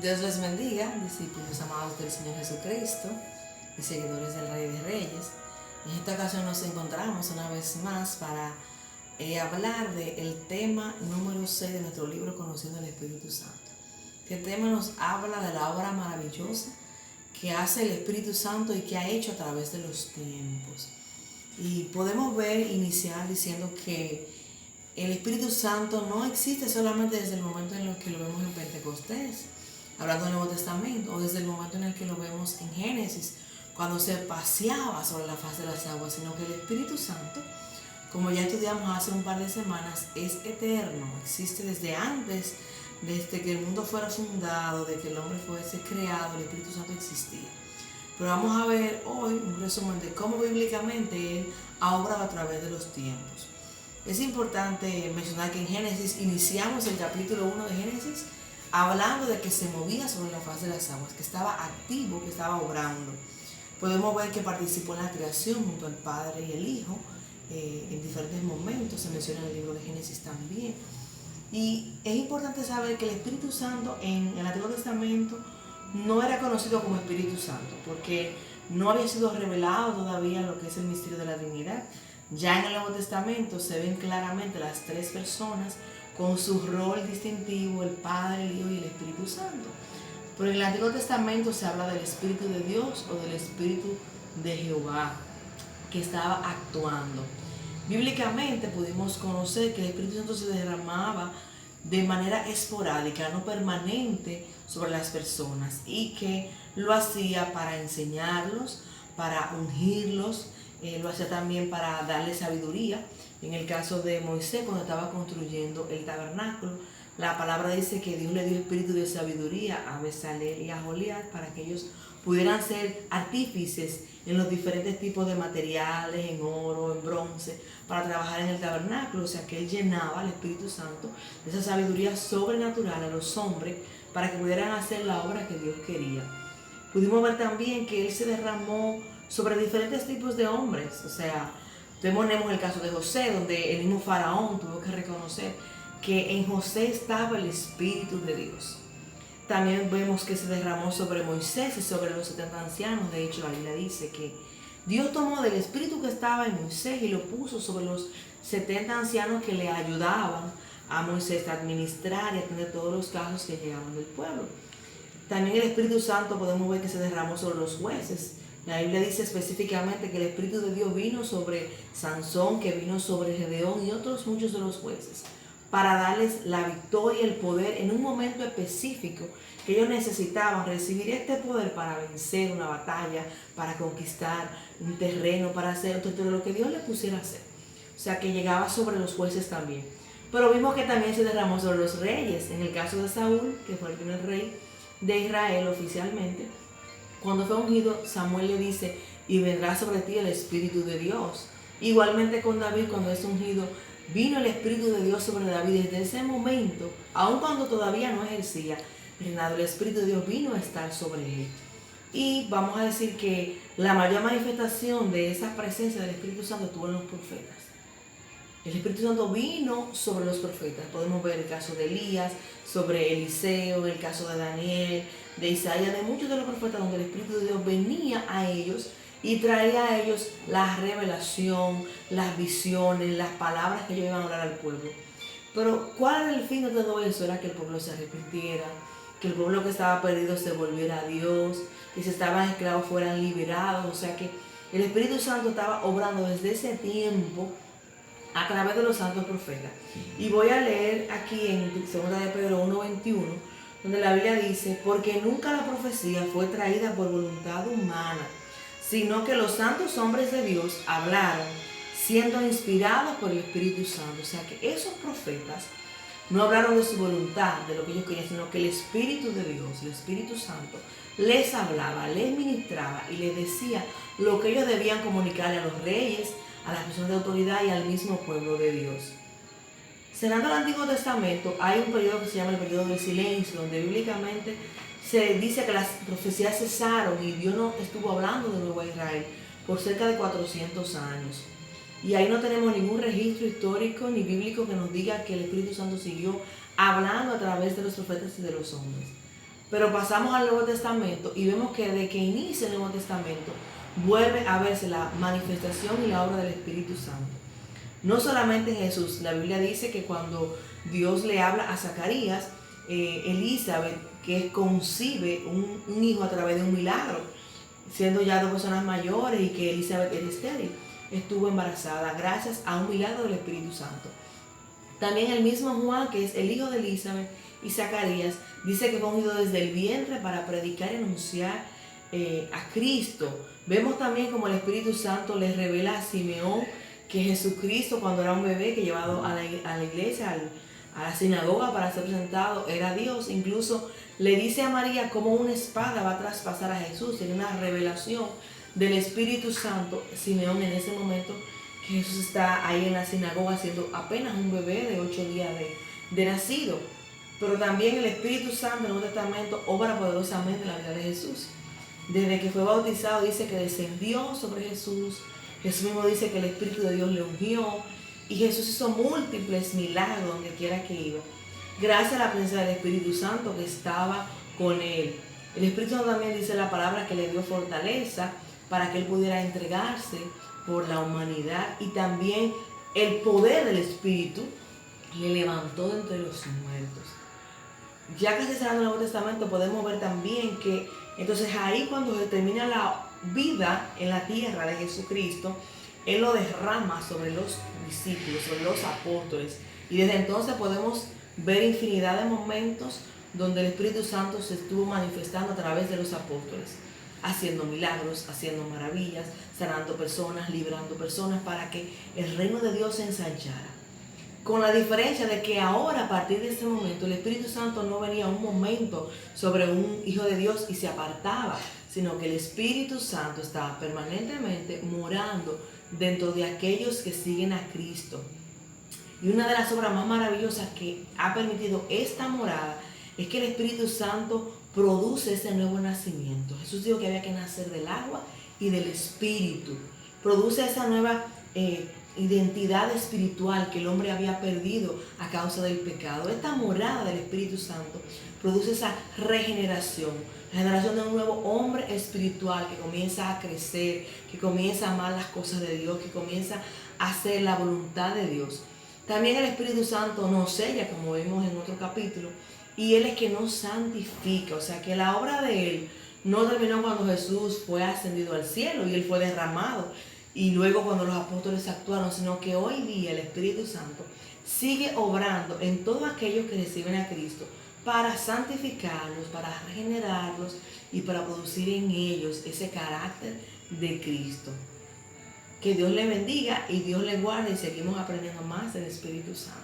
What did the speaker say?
Dios les bendiga, discípulos amados del Señor Jesucristo y seguidores del Rey de Reyes. En esta ocasión nos encontramos una vez más para hablar del tema número 6 de nuestro libro Conociendo al Espíritu Santo. Este tema nos habla de la obra maravillosa que hace el Espíritu Santo y que ha hecho a través de los tiempos. Y podemos iniciar diciendo que el Espíritu Santo no existe solamente desde el momento en el que lo vemos en Pentecostés, hablando del Nuevo Testamento, o desde el momento en el que lo vemos en Génesis, cuando se paseaba sobre la faz de las aguas, sino que el Espíritu Santo, como ya estudiamos hace un par de semanas, es eterno, existe desde antes, desde que el mundo fuera fundado, de que el hombre fuese creado, el Espíritu Santo existía. Pero vamos a ver hoy un resumen de cómo bíblicamente Él ha obrado a través de los tiempos. Es importante mencionar que en Génesis iniciamos el capítulo 1 de Génesis hablando de que se movía sobre la faz de las aguas, que estaba activo, que estaba obrando. Podemos ver que participó en la creación junto al Padre y el Hijo en diferentes momentos, se menciona en el libro de Génesis también. Y es importante saber que el Espíritu Santo en el Antiguo Testamento no era conocido como Espíritu Santo, porque no había sido revelado todavía lo que es el misterio de la Trinidad. Ya en el Nuevo Testamento se ven claramente las tres personas con su rol distintivo, el Padre, el Hijo y el Espíritu Santo. Pero en el Antiguo Testamento se habla del Espíritu de Dios o del Espíritu de Jehová que estaba actuando. Bíblicamente pudimos conocer que el Espíritu Santo se derramaba de manera esporádica, no permanente, sobre las personas, y que lo hacía para enseñarlos, para ungirlos, lo hacía también para darle sabiduría. En el caso de Moisés, cuando estaba construyendo el tabernáculo, la palabra dice que Dios le dio espíritu de sabiduría a Bezalel y a Joliat para que ellos pudieran ser artífices en los diferentes tipos de materiales, en oro, en bronce, para trabajar en el tabernáculo. O sea que Él llenaba al Espíritu Santo de esa sabiduría sobrenatural a los hombres para que pudieran hacer la obra que Dios quería. Pudimos ver también que Él se derramó sobre diferentes tipos de hombres. O sea, tenemos el caso de José, donde el mismo faraón tuvo que reconocer que en José estaba el Espíritu de Dios. También vemos que se derramó sobre Moisés y sobre los 70 ancianos. De hecho, la Biblia dice que Dios tomó del Espíritu que estaba en Moisés y lo puso sobre los 70 ancianos que le ayudaban a Moisés a administrar y atender todos los casos que llegaban del pueblo. También el Espíritu Santo podemos ver que se derramó sobre los jueces. La Biblia dice específicamente que el Espíritu de Dios vino sobre Sansón, que vino sobre Gedeón y otros muchos de los jueces, para darles la victoria y el poder en un momento específico que ellos necesitaban recibir este poder para vencer una batalla, para conquistar un terreno, para hacer todo lo que Dios les pusiera a hacer. O sea que llegaba sobre los jueces también. Pero vimos que también se derramó sobre los reyes. En el caso de Saúl, que fue el primer rey de Israel oficialmente, cuando fue ungido, Samuel le dice, y vendrá sobre ti el Espíritu de Dios. Igualmente con David, cuando es ungido, vino el Espíritu de Dios sobre David. Desde ese momento, aun cuando todavía no ejercía reinado, el Espíritu de Dios vino a estar sobre él. Y vamos a decir que la mayor manifestación de esa presencia del Espíritu Santo estuvo en los profetas. El Espíritu Santo vino sobre los profetas. Podemos ver el caso de Elías, sobre Eliseo, el caso de Daniel, de Isaías, de muchos de los profetas donde el Espíritu de Dios venía a ellos y traía a ellos la revelación, las visiones, las palabras que ellos iban a hablar al pueblo. Pero ¿cuál era el fin de todo eso? Era que el pueblo se arrepintiera, que el pueblo que estaba perdido se volviera a Dios, que si estaban esclavos fueran liberados. O sea que el Espíritu Santo estaba obrando desde ese tiempo a través de los santos profetas. Y voy a leer aquí en 2 de Pedro 1:21, donde la Biblia dice, porque nunca la profecía fue traída por voluntad humana, sino que los santos hombres de Dios hablaron, siendo inspirados por el Espíritu Santo. O sea que esos profetas no hablaron de su voluntad, de lo que ellos querían, sino que el Espíritu de Dios, el Espíritu Santo, les hablaba, les ministraba y les decía lo que ellos debían comunicarle a los reyes, a las personas de autoridad y al mismo pueblo de Dios. Cerrando el Antiguo Testamento, hay un periodo que se llama el periodo del silencio, donde bíblicamente se dice que las profecías cesaron y Dios no estuvo hablando de nuevo a Israel por cerca de 400 años. Y ahí no tenemos ningún registro histórico ni bíblico que nos diga que el Espíritu Santo siguió hablando a través de los profetas y de los hombres. Pero pasamos al Nuevo Testamento y vemos que desde que inicia el Nuevo Testamento vuelve a verse la manifestación y la obra del Espíritu Santo. No solamente en Jesús, la Biblia dice que cuando Dios le habla a Zacarías, Elizabeth, que concibe un hijo a través de un milagro, siendo ya dos personas mayores y que Elizabeth era estéril, estuvo embarazada gracias a un milagro del Espíritu Santo. También el mismo Juan, que es el hijo de Elizabeth y Zacarías, dice que fue ungido desde el vientre para predicar y anunciar a Cristo. Vemos también como el Espíritu Santo le revela a Simeón que Jesucristo, cuando era un bebé, que llevado a la iglesia, a la sinagoga para ser presentado, era Dios. Incluso le dice a María cómo una espada va a traspasar a Jesús. Tiene una revelación del Espíritu Santo, Simeón, en ese momento que Jesús está ahí en la sinagoga siendo apenas un bebé de 8 días de nacido. Pero también el Espíritu Santo en el Nuevo Testamento obra poderosamente en la vida de Jesús. Desde que fue bautizado dice que descendió sobre Jesús. Jesús mismo dice que el Espíritu de Dios le ungió. Y Jesús hizo múltiples milagros donde quiera que iba. Gracias a la presencia del Espíritu Santo que estaba con él. El Espíritu Santo también dice la palabra que le dio fortaleza para que él pudiera entregarse por la humanidad. Y también el poder del Espíritu le levantó de entre los muertos. Ya casi cerrando el Nuevo Testamento podemos ver también que entonces ahí cuando se termina la vida en la tierra de Jesucristo, Él lo derrama sobre los discípulos, sobre los apóstoles. Y desde entonces podemos ver infinidad de momentos donde el Espíritu Santo se estuvo manifestando a través de los apóstoles, haciendo milagros, haciendo maravillas, sanando personas, librando personas para que el reino de Dios se ensanchara. Con la diferencia de que ahora, a partir de ese momento, el Espíritu Santo no venía un momento sobre un hijo de Dios y se apartaba, sino que el Espíritu Santo estaba permanentemente morando dentro de aquellos que siguen a Cristo. Y una de las obras más maravillosas que ha permitido esta morada es que el Espíritu Santo produce ese nuevo nacimiento. Jesús dijo que había que nacer del agua y del Espíritu. Produce esa nueva identidad espiritual que el hombre había perdido a causa del pecado. Esta morada del Espíritu Santo produce esa regeneración, la generación de un nuevo hombre espiritual que comienza a crecer, que comienza a amar las cosas de Dios, que comienza a hacer la voluntad de Dios. También el Espíritu Santo nos sella, como vimos en otro capítulo, y Él es que nos santifica. O sea que la obra de Él no terminó cuando Jesús fue ascendido al cielo y Él fue derramado, y luego cuando los apóstoles actuaron, sino que hoy día el Espíritu Santo sigue obrando en todos aquellos que reciben a Cristo para santificarlos, para regenerarlos y para producir en ellos ese carácter de Cristo. Que Dios le bendiga y Dios le guarde y seguimos aprendiendo más del Espíritu Santo.